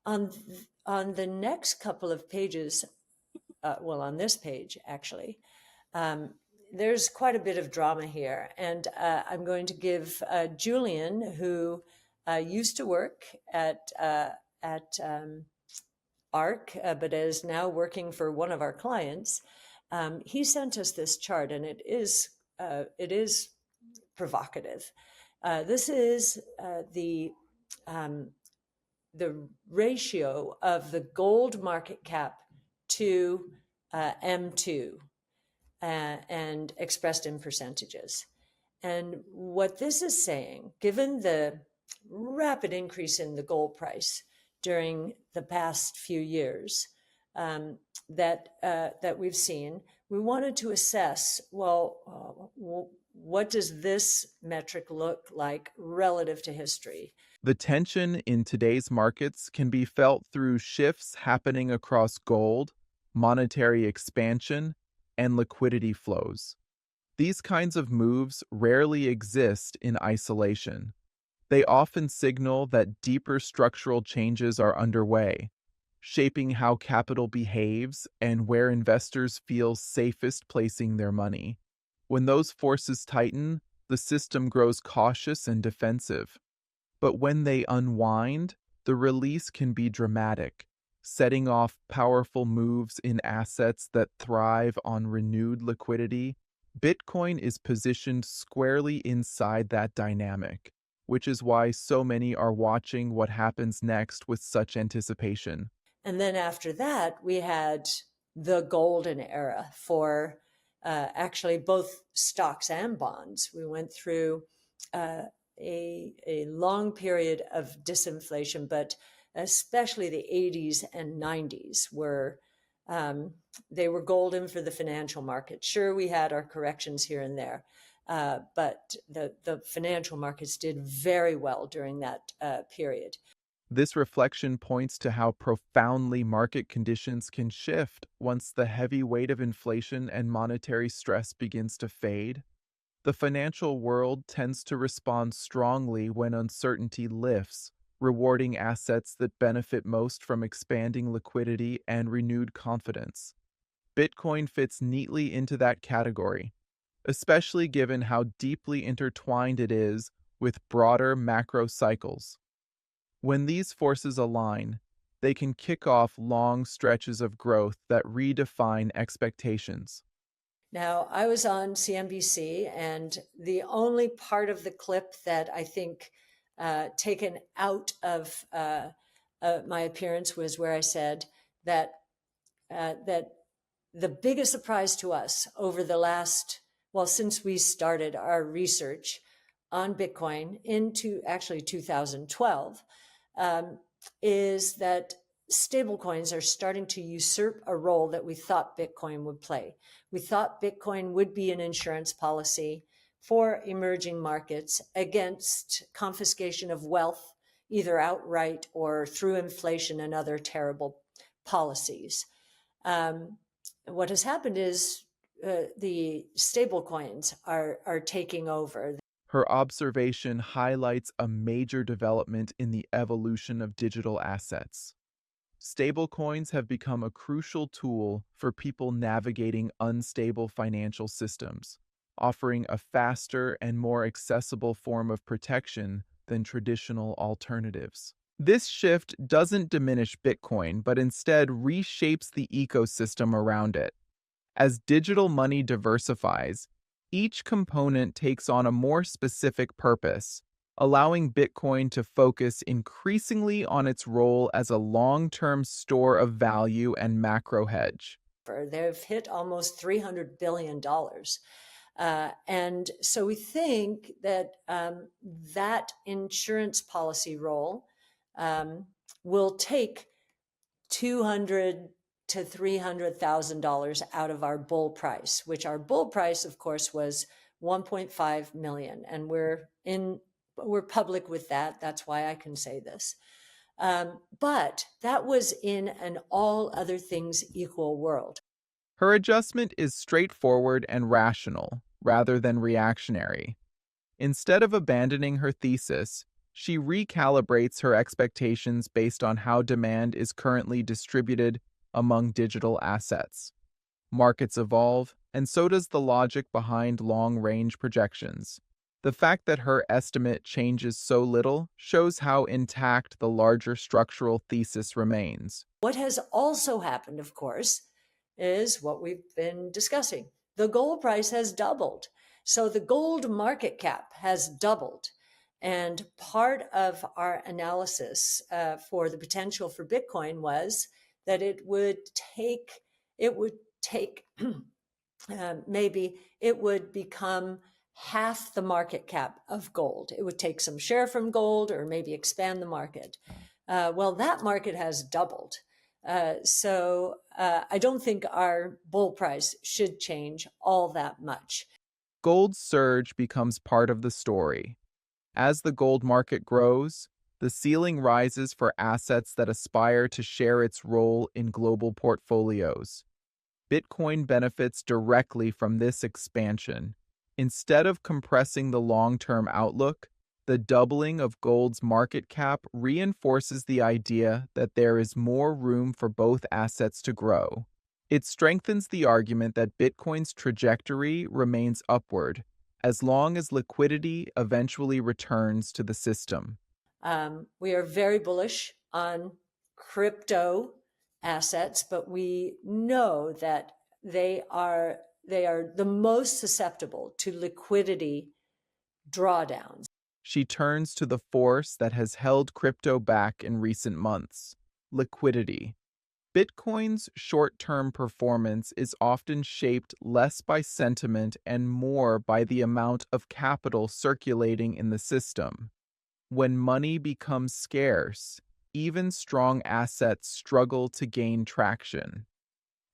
On on the next couple of pages, well, on this page actually, um, there's quite a bit of drama here, and I'm going to give Julian, who used to work at ARC, but is now working for one of our clients. He sent us this chart, and it is provocative. This is um, the ratio of the gold market cap to M2 and expressed in percentages. And what this is saying, given the rapid increase in the gold price during the past few years that we've seen, we wanted to assess, well, what does this metric look like relative to history? The tension in today's markets can be felt through shifts happening across gold, monetary expansion, and liquidity flows. These kinds of moves rarely exist in isolation. They often signal that deeper structural changes are underway, shaping how capital behaves and where investors feel safest placing their money. When those forces tighten, the system grows cautious and defensive. But when they unwind, the release can be dramatic, setting off powerful moves in assets that thrive on renewed liquidity. Bitcoin is positioned squarely inside that dynamic, which is why so many are watching what happens next with such anticipation. And then after that, we had the golden era for actually both stocks and bonds. We went through uh, a long period of disinflation, but especially the 80s and 90s were they were golden for the financial market. Sure, we had our corrections here and there, but the financial markets did very well during that period. This reflection points to how profoundly market conditions can shift once the heavy weight of inflation and monetary stress begins to fade. The financial world tends to respond strongly when uncertainty lifts, rewarding assets that benefit most from expanding liquidity and renewed confidence. Bitcoin fits neatly into that category, especially given how deeply intertwined it is with broader macro cycles. When these forces align, they can kick off long stretches of growth that redefine expectations. Now, I was on CNBC, and the only part of the clip that I think taken out of my appearance was where I said that that the biggest surprise to us over the last, well, since we started our research on Bitcoin into actually 2012, um, is that stablecoins are starting to usurp a role that we thought Bitcoin would play. We thought Bitcoin would be an insurance policy for emerging markets against confiscation of wealth, either outright or through inflation and other terrible policies. Um, what has happened is the stablecoins are taking over. Her observation highlights a major development in the evolution of digital assets. Stablecoins have become a crucial tool for people navigating unstable financial systems, offering a faster and more accessible form of protection than traditional alternatives. This shift doesn't diminish Bitcoin, but instead reshapes the ecosystem around it. As digital money diversifies, each component takes on a more specific purpose, allowing Bitcoin to focus increasingly on its role as a long-term store of value and macro hedge. They've hit almost $300 billion. And so we think that that insurance policy role will take 200 to $300,000 out of our bull price, which our bull price, of course, was 1.5 million, and we're public with that. That's why I can say this. But that was in an all other things equal world. Her adjustment is straightforward and rational, rather than reactionary. Instead of abandoning her thesis, She recalibrates her expectations based on how demand is currently distributed among digital assets. Markets evolve, and so does the logic behind long-range projections. The fact that her estimate changes so little shows how intact the larger structural thesis remains. What has also happened, of course, is what we've been discussing. The gold price has doubled. So the gold market cap has doubled. And part of our analysis for the potential for Bitcoin was that it would take maybe it would become half the market cap of gold. It would take some share from gold or maybe expand the market. Well, that market has doubled. So I don't think our bull price should change all that much. Gold's surge becomes part of the story. As the gold market grows, the ceiling rises for assets that aspire to share its role in global portfolios. Bitcoin benefits directly from this expansion. Instead of compressing the long-term outlook, the doubling of gold's market cap reinforces the idea that there is more room for both assets to grow. It strengthens the argument that Bitcoin's trajectory remains upward, as long as liquidity eventually returns to the system. We are very bullish on crypto assets, but we know that they are the most susceptible to liquidity drawdowns. She turns to the force that has held crypto back in recent months: liquidity. Bitcoin's short-term performance is often shaped less by sentiment and more by the amount of capital circulating in the system. When money becomes scarce, even strong assets struggle to gain traction.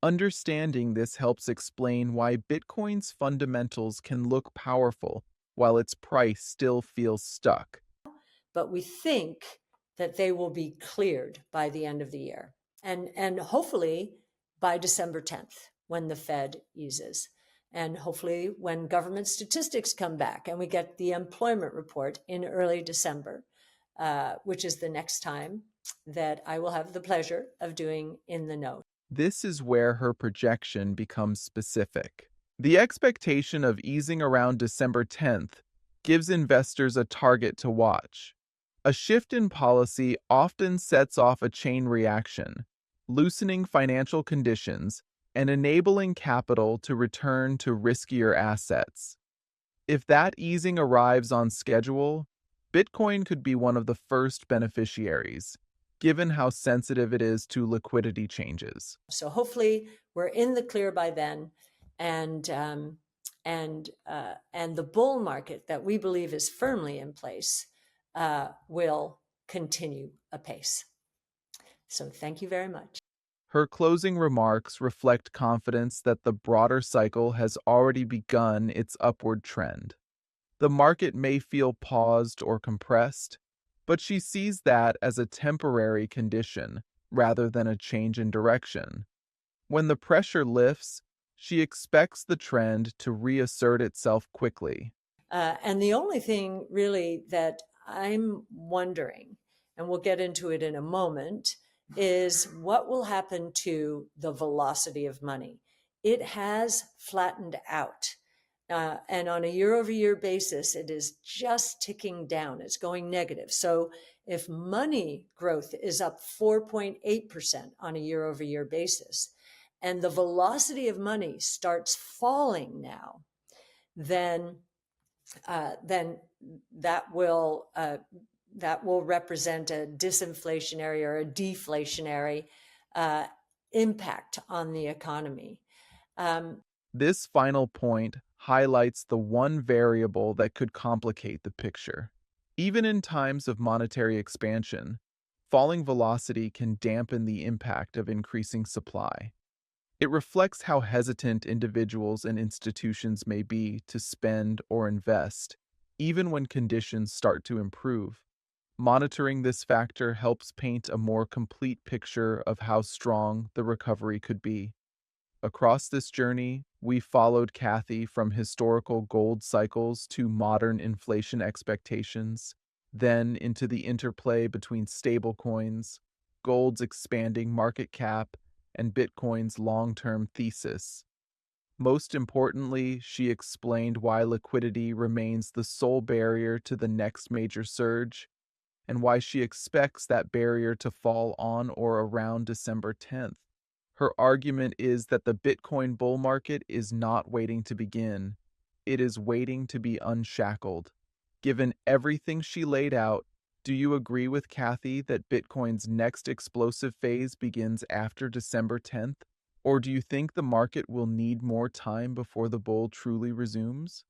Understanding this helps explain why Bitcoin's fundamentals can look powerful while its price still feels stuck. But we think that they will be cleared by the end of the year, and hopefully by December 10th, when the Fed eases, and hopefully when government statistics come back and we get the employment report in early December, which is the next time that I will have the pleasure of doing In the Know. This is where her projection becomes specific. The expectation of easing around December 10th gives investors a target to watch. A shift in policy often sets off a chain reaction, loosening financial conditions and enabling capital to return to riskier assets. If that easing arrives on schedule, Bitcoin could be one of the first beneficiaries, given how sensitive it is to liquidity changes. So hopefully we're in the clear by then, and the bull market that we believe is firmly in place will continue apace. So thank you very much. Her closing remarks reflect confidence that the broader cycle has already begun its upward trend. The market may feel paused or compressed, but she sees that as a temporary condition rather than a change in direction. When the pressure lifts, she expects the trend to reassert itself quickly. And the only thing really that I'm wondering, and we'll get into it in a moment, is what will happen to the velocity of money. It has flattened out. And on a year over year basis, it is just ticking down. It's going negative. So if money growth is up 4.8% on a year over year basis, and the velocity of money starts falling now, then then that will represent a disinflationary or a deflationary uh, impact on the economy. This final point highlights the one variable that could complicate the picture. Even in times of monetary expansion, falling velocity can dampen the impact of increasing supply. It reflects how hesitant individuals and institutions may be to spend or invest, even when conditions start to improve. Monitoring this factor helps paint a more complete picture of how strong the recovery could be. Across this journey, we followed Cathie from historical gold cycles to modern inflation expectations. then into the interplay between stablecoins, gold's expanding market cap, and Bitcoin's long-term thesis. Most importantly, she explained why liquidity remains the sole barrier to the next major surge, and why she expects that barrier to fall on or around December 10th. Her argument is that the Bitcoin bull market is not waiting to begin, it is waiting to be unshackled. Given everything she laid out, do you agree with Cathie that Bitcoin's next explosive phase begins after December 10th? Or do you think the market will need more time before the bull truly resumes?